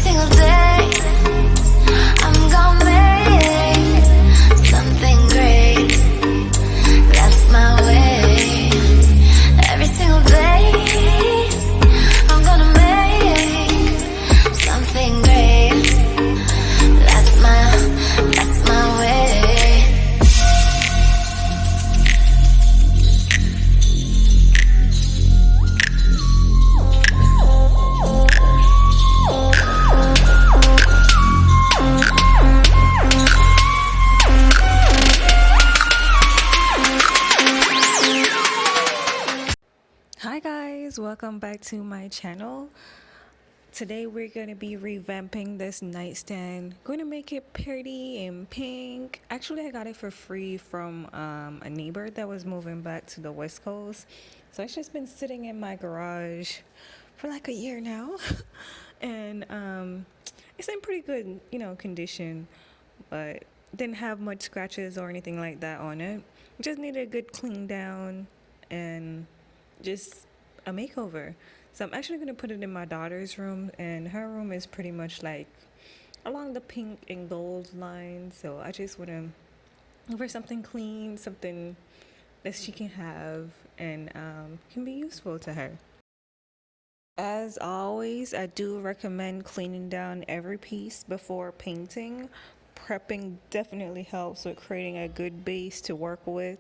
single day I'm gonna make something great. That's my way. Every single day I'm gonna make something great. That's my way. Hi guys, welcome back to my channel. Today we're going to be revamping this nightstand. Going to make it pretty and pink. Actually, I got it for free from a neighbor that was moving back to the West Coast. So it's just been sitting in my garage for like a year now. And it's in pretty good, condition, but didn't have much scratches or anything like that on it. Just needed a good clean down and just a makeover. So I'm actually going to put it in my daughter's room, and her room is pretty much like along the pink and gold line. So I just want to look for something clean, something that she can have and can be useful to her. As always, I do recommend cleaning down every piece before painting. Prepping definitely helps with creating a good base to work with.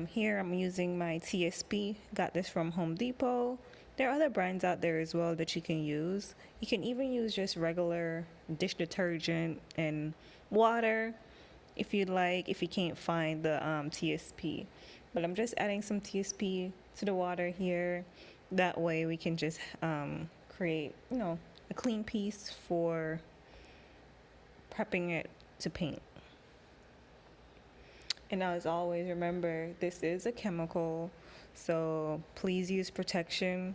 Here I'm using my TSP. Got this from Home Depot. There are other brands out there as well that you can use. You can even use just regular dish detergent and water if you'd like, if you can't find the TSP. But I'm just adding some TSP to the water here. That way we can just create, a clean piece for prepping it to paint. And as always, remember, this is a chemical, so please use protection.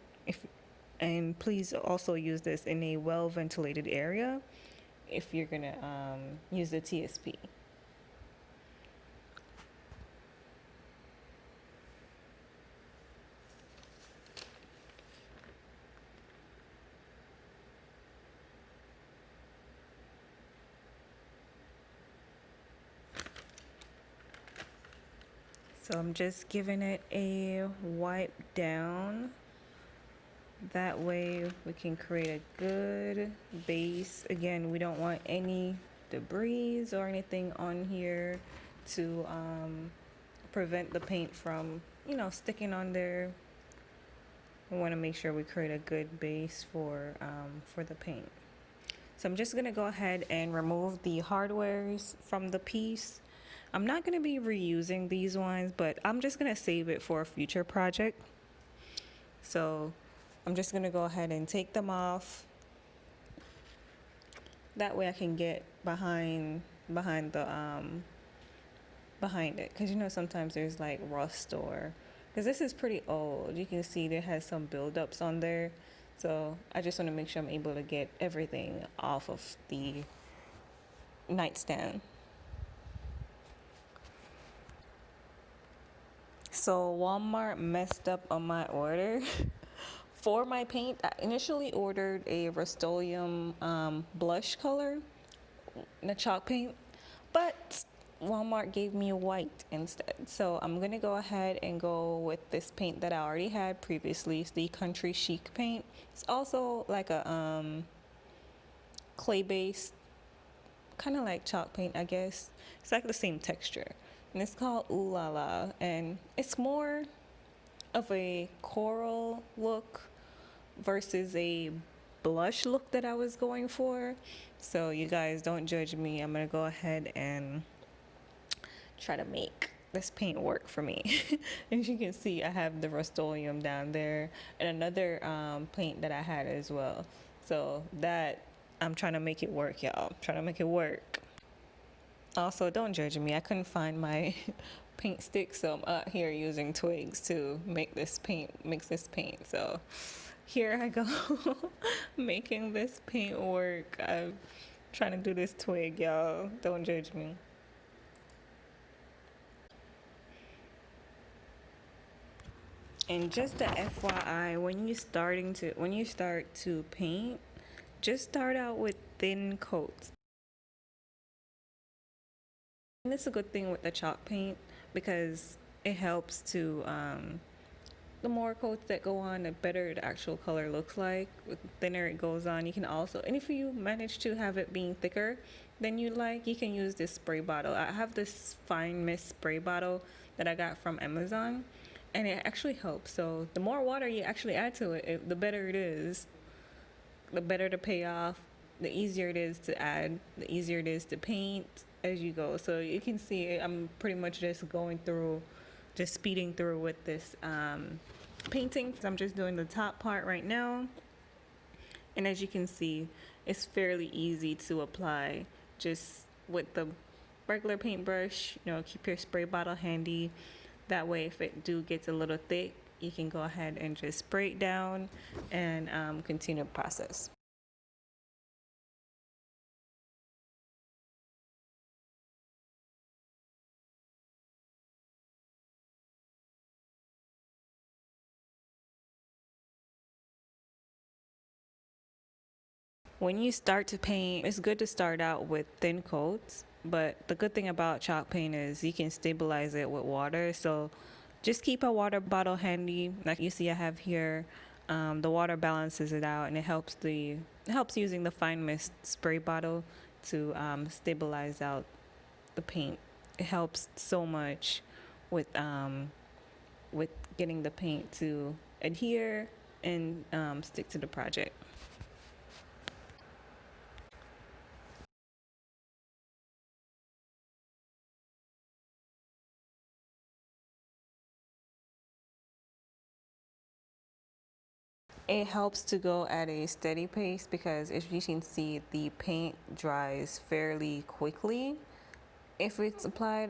And please also use this in a well-ventilated area if you're gonna use the TSP. So I'm just giving it a wipe down. That way we can create a good base. Again, we don't want any debris or anything on here to prevent the paint from, sticking on there. We want to make sure we create a good base for the paint. So I'm just going to go ahead and remove the hardwares from the piece. I'm not going to be reusing these ones, but I'm just going to save it for a future project. So I'm just going to go ahead and take them off. That way I can get behind it. Because, sometimes there's like rust because this is pretty old. You can see it has some buildups on there. So I just want to make sure I'm able to get everything off of the nightstand. So Walmart messed up on my order. For my paint, I initially ordered a Rust-Oleum blush color, the chalk paint, but Walmart gave me white instead. So I'm going to go ahead and go with this paint that I already had previously. It's the Country Chic paint. It's also like a clay-based, kind of like chalk paint, I guess. It's like the same texture. And it's called Ooh La La, and it's more of a coral look versus a blush look that I was going for. So you guys don't judge me. I'm gonna go ahead and try to make this paint work for me. As you can see, I have the Rust-Oleum down there and another paint that I had as well. So that I'm trying to make it work, y'all. I'm trying to make it work. Also, don't judge me. I couldn't find my paint stick, so I'm out here using twigs to make this paint. So here I go, making this paint work. I'm trying to do this twig, y'all. Don't judge me. And just a FYI, when you start to paint, just start out with thin coats. And it's a good thing with the chalk paint because it helps to the more coats that go on, the better the actual color looks like. The thinner it goes on, you can also, and if you manage to have it being thicker than you like, you can use this spray bottle. I have this fine mist spray bottle that I got from Amazon, and it actually helps. So the more water you actually add to it, the better it is. The better the payoff, the easier it is to add, the easier it is to paint as you go. So you can see I'm pretty much just going through, just speeding through with this painting. So I'm just doing the top part right now. And as you can see, it's fairly easy to apply just with the regular paintbrush. You know, keep your spray bottle handy. That way, if it gets a little thick, you can go ahead and just spray it down and continue the process. When you start to paint, it's good to start out with thin coats, but the good thing about chalk paint is you can stabilize it with water. So just keep a water bottle handy. Like you see I have here, the water balances it out, and it helps using the fine mist spray bottle to stabilize out the paint. It helps so much with getting the paint to adhere and stick to the project. It helps to go at a steady pace because as you can see, the paint dries fairly quickly if it's applied,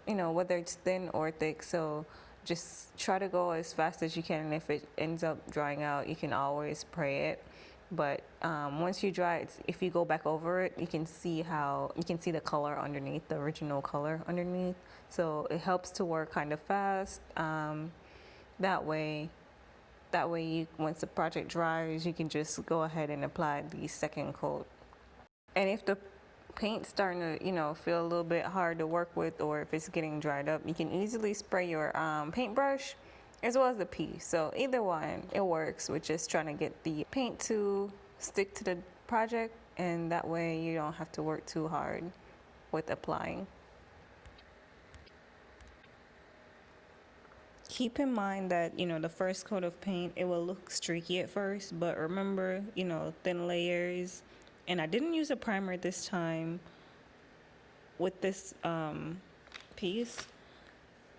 whether it's thin or thick. So just try to go as fast as you can. And if it ends up drying out, you can always spray it. But once you dry it, if you go back over it, you can see the color underneath, the original color underneath. So it helps to work kind of fast. That way, once the project dries, you can just go ahead and apply the second coat. And if the paint's starting to, feel a little bit hard to work with, or if it's getting dried up, you can easily spray your paintbrush as well as the piece. So either one, it works with just trying to get the paint to stick to the project, and that way you don't have to work too hard with applying. Keep in mind that the first coat of paint, it will look streaky at first, but remember, thin layers. And I didn't use a primer this time with this piece,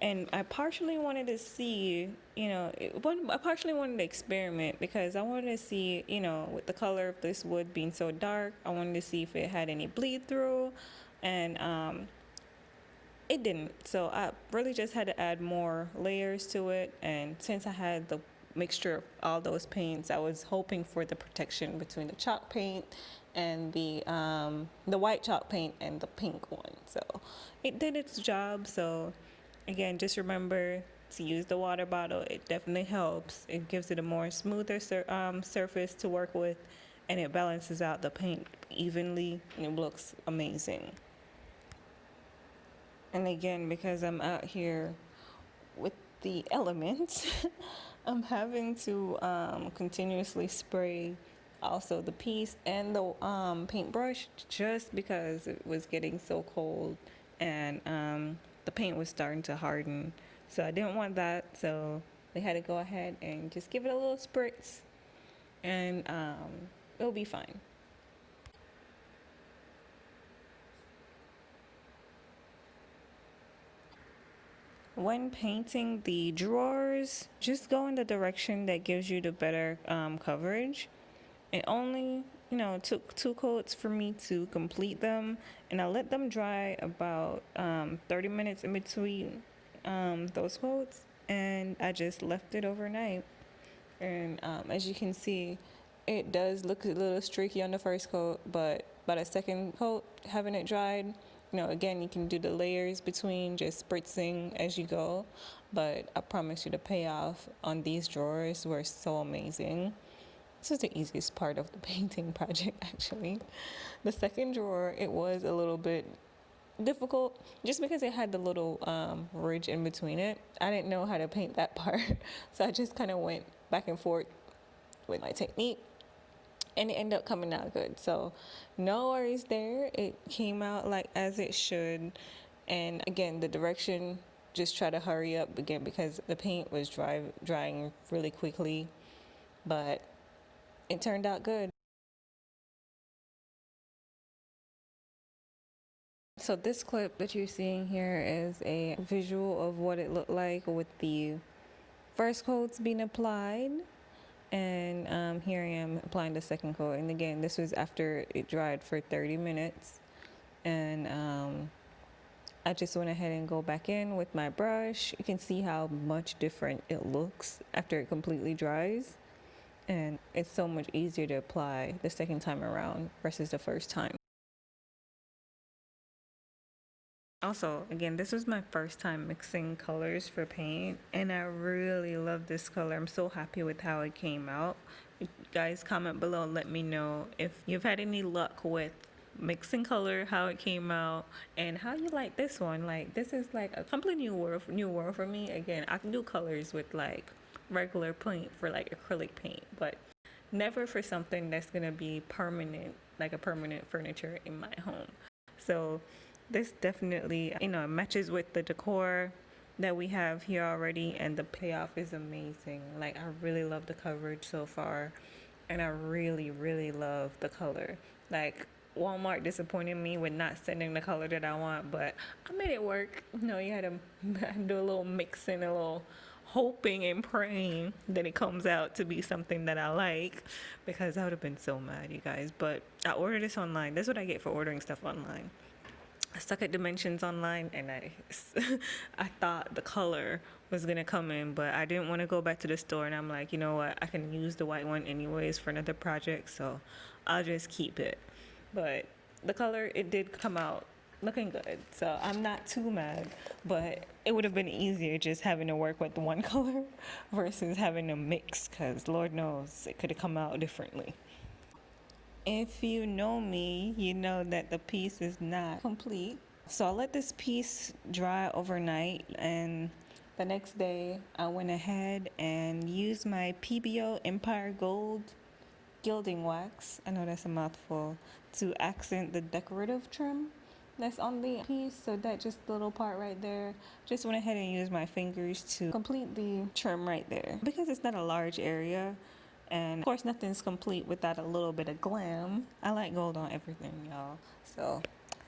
and I partially wanted to see, I partially wanted to experiment because I wanted to see, with the color of this wood being so dark, I wanted to see if it had any bleed through, and it didn't. So I really just had to add more layers to it. And since I had the mixture of all those paints, I was hoping for the protection between the chalk paint and the white chalk paint and the pink one. So it did its job. So again, just remember to use the water bottle. It definitely helps. It gives it a more smoother surface to work with, and it balances out the paint evenly, and it looks amazing. And again, because I'm out here with the elements, I'm having to continuously spray also the piece and the paintbrush, just because it was getting so cold and the paint was starting to harden. So I didn't want that, so they had to go ahead and just give it a little spritz, and it'll be fine. When painting the drawers, just go in the direction that gives you the better coverage. It only, took 2 coats for me to complete them, and I let them dry about 30 minutes in between those coats, and I just left it overnight. And as you can see, it does look a little streaky on the first coat, but by the second coat, having it dried, again, you can do the layers between, just spritzing as you go. But I promise you, the payoff on these drawers were so amazing. This is the easiest part of the painting project, actually. The second drawer, it was a little bit difficult just because it had the little ridge in between it. I didn't know how to paint that part, so I just kind of went back and forth with my technique, and it ended up coming out good. So no worries there. It came out like as it should. And again, the direction, just try to hurry up again because the paint was drying really quickly, but it turned out good. So this clip that you're seeing here is a visual of what it looked like with the first coats being applied. And here I am applying the second coat. And again, this was after it dried for 30 minutes. And I just went ahead and go back in with my brush. You can see how much different it looks after it completely dries. And it's so much easier to apply the second time around versus the first time. Also, again, this was my first time mixing colors for paint, and I really love this color. I'm so happy with how it came out. You guys, comment below, let me know if you've had any luck with mixing color, how it came out, and how you like this one. Like, this is like a completely new world for me. Again, I can do colors with like regular paint for like acrylic paint, but never for something that's gonna be permanent, like a permanent furniture in my home. So this definitely, matches with the decor that we have here already, and the payoff is amazing. Like, I really love the coverage so far, and I really, really love the color. Like, Walmart disappointed me with not sending the color that I want, but I made it work. You had to do a little mixing, a little hoping and praying that it comes out to be something that I like, because I would have been so mad, you guys. But I ordered this online. That's what I get for ordering stuff online. I stuck at Dimensions online, and I thought the color was gonna come in, but I didn't want to go back to the store, and I'm like, you know what, I can use the white one anyways for another project, so I'll just keep it. But the color, it did come out looking good, so I'm not too mad, but it would have been easier just having to work with one color versus having to mix, because Lord knows it could have come out differently. If you know me, you know that the piece is not complete. So I let this piece dry overnight, and the next day I went ahead and used my PBO Empire Gold gilding wax, I know that's a mouthful, to accent the decorative trim that's on the piece. So that just little part right there, just went ahead and used my fingers to complete the trim right there. Because it's not a large area, and of course nothing's complete without a little bit of glam. I like gold on everything, y'all, so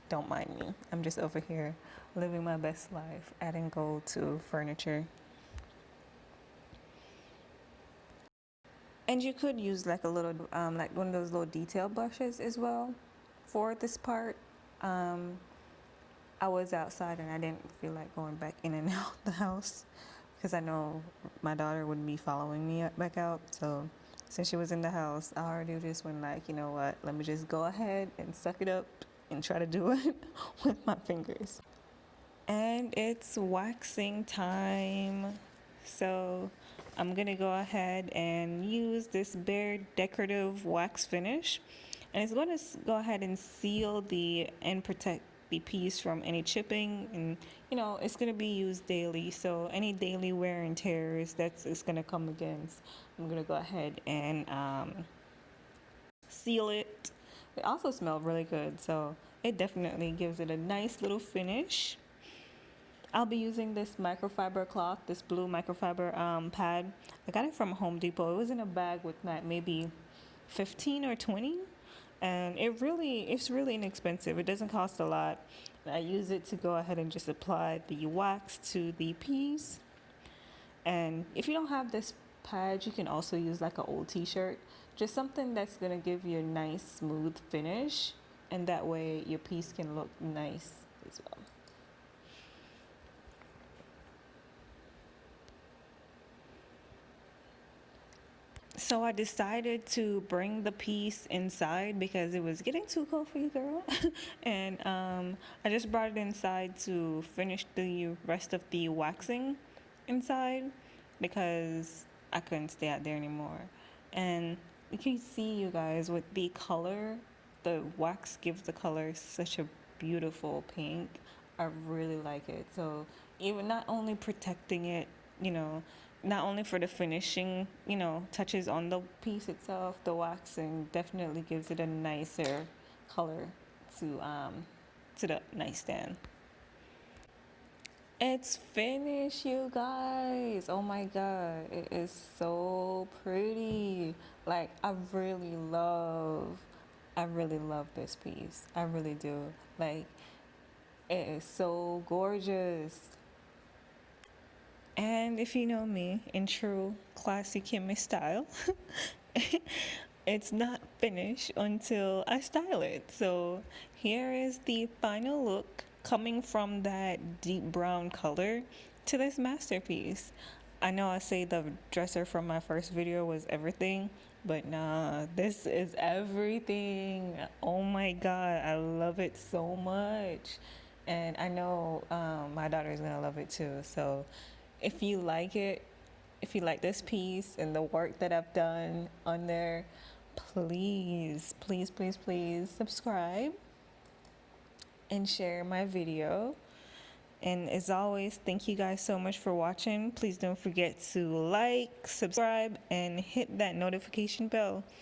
don't mind me. I'm just over here living my best life, adding gold to furniture. And you could use like a little, like one of those little detail brushes as well for this part. I was outside and I didn't feel like going back in and out the house because I know my daughter wouldn't be following me back out. So since she was in the house, I already just went like, you know what, let me just go ahead and suck it up and try to do it with my fingers. And it's waxing time. So I'm gonna go ahead and use this bare decorative wax finish, and it's gonna go ahead and seal the and protect the piece from any chipping, and it's gonna be used daily, so any daily wear and tears that's it's gonna come against, I'm gonna go ahead and seal it. It also smelled really good, so it definitely gives it a nice little finish. I'll be using this microfiber cloth, this blue microfiber pad. I got it from Home Depot. It was in a bag with maybe 15 or 20, and it's really inexpensive. It doesn't cost a lot. I use it to go ahead and just apply the wax to the piece. And if you don't have this pad, you can also use like an old t-shirt, just something that's gonna give you a nice smooth finish, and that way your piece can look nice as well. So I decided to bring the piece inside because it was getting too cold for you, girl. And I just brought it inside to finish the rest of the waxing inside because I couldn't stay out there anymore. And you can see, you guys, with the color, the wax gives the color such a beautiful pink. I really like it. So even not only protecting it, not only for the finishing, touches on the piece itself, the waxing definitely gives it a nicer color to the nightstand. It's finished, you guys. Oh my god, it is so pretty. Like I really love this piece. I really do. Like it is so gorgeous. And if you know me in true classy Kimmy style, it's not finished until I style it. So here is the final look coming from that deep brown color to this masterpiece. I know I say the dresser from my first video was everything, but nah, this is everything. Oh my god, I love it so much. And I know my daughter is gonna love it too. So if you like it, if you like this piece and the work that I've done on there, please, please, please, please subscribe and share my video. And as always, thank you guys so much for watching. Please don't forget to like, subscribe, and hit that notification bell.